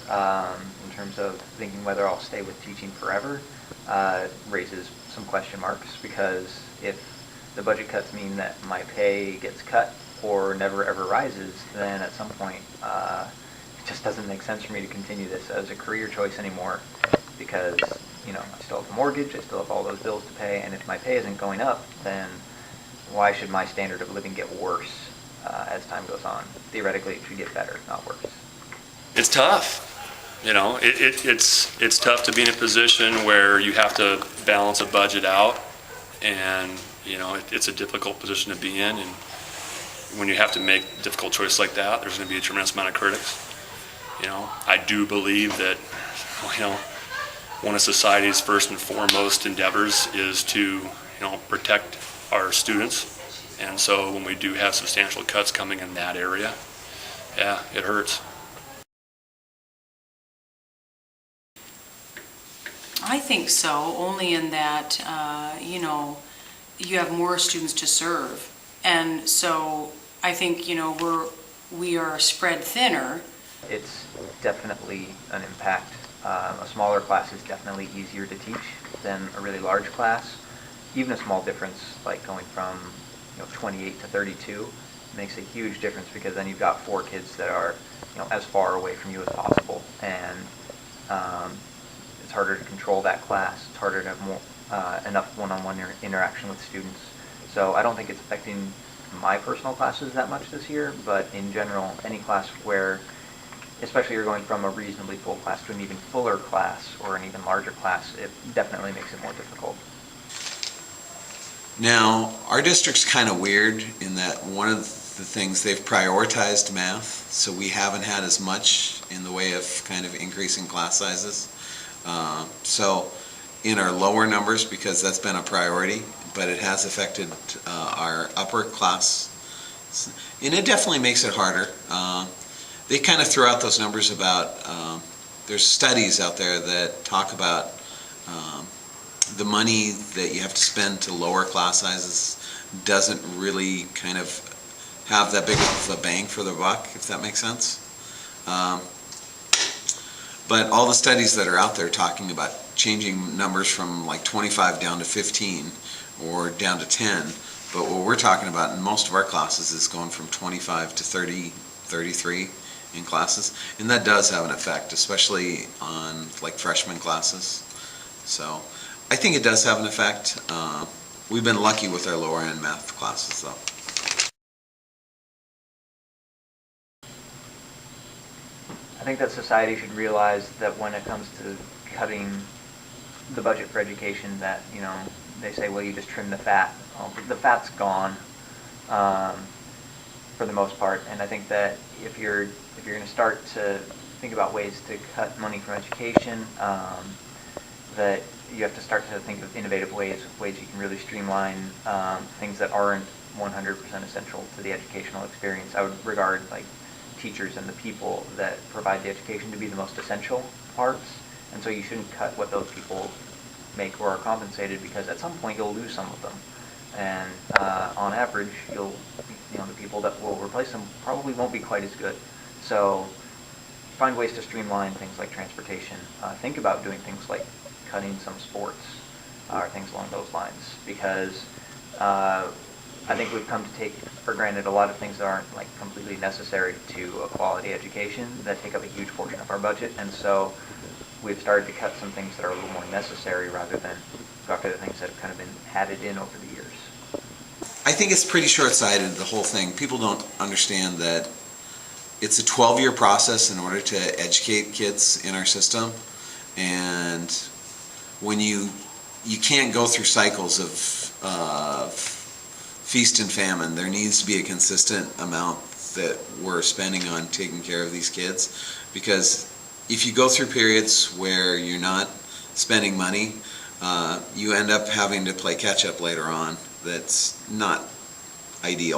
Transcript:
in terms of thinking whether I'll stay with teaching forever raises some question marks, because if the budget cuts mean that my pay gets cut or never ever rises, then at some point it just doesn't make sense for me to continue this as a career choice anymore, because I still have a mortgage, I still have all those bills to pay, and if my pay isn't going up, then why should my standard of living get worse as time goes on? Theoretically, it should get better, not worse. It's tough. It's tough to be in a position where you have to balance a budget out, and it's a difficult position to be in. And when you have to make a difficult choice like that, there's going to be a tremendous amount of critics. I do believe that one of society's first and foremost endeavors is to protect our students, and so when we do have substantial cuts coming in that area, yeah, it hurts. I think so, only in that, you have more students to serve. And so I think, we are spread thinner. It's definitely an impact. A smaller class is definitely easier to teach than a really large class. Even a small difference, like going from 28 to 32, makes a huge difference, because then you've got 4 kids that are as far away from you as possible, and it's harder to control that class. It's harder to have more enough one-on-one interaction with students. So I don't think it's affecting my personal classes that much this year, but in general, any class where, especially you're going from a reasonably full class to an even fuller class or an even larger class, it definitely makes it more difficult. Now, our district's kind of weird in that one of the things, they've prioritized math, so we haven't had as much in the way of kind of increasing class sizes. So in our lower numbers, because that's been a priority, but it has affected our upper class, and it definitely makes it harder. They kind of throw out those numbers about, there's studies out there that talk about the money that you have to spend to lower class sizes doesn't really kind of have that big of a bang for the buck, if that makes sense. But all the studies that are out there talking about changing numbers from like 25 down to 15 or down to 10, but what we're talking about in most of our classes is going from 25 to 30, 33 in classes, and that does have an effect, especially on like freshman classes. So I think it does have an effect. We've been lucky with our lower end math classes though. I think that society should realize that when it comes to cutting the budget for education, that they say, well, you just trim the fat. Well, the fat's gone for the most part, and I think that if you're going to start to think about ways to cut money from education, that you have to start to think of innovative ways you can really streamline things that aren't 100% essential to the educational experience. I would regard teachers and the people that provide the education to be the most essential parts, and so you shouldn't cut what those people make or are compensated, because at some point you'll lose some of them, and on average the people that will replace them probably won't be quite as good. So find ways to streamline things like transportation. Think about doing things like cutting some sports or things along those lines, because I think we've come to take for granted a lot of things that aren't completely necessary to a quality education that take up a huge portion of our budget, and so we've started to cut some things that are a little more necessary rather than go after the things that have kind of been added in over the years. I think it's pretty short-sighted, the whole thing. People don't understand that it's a 12-year process in order to educate kids in our system, and when you can't go through cycles of feast and famine. There needs to be a consistent amount that we're spending on taking care of these kids, because if you go through periods where you're not spending money, you end up having to play catch up later on. That's not ideal.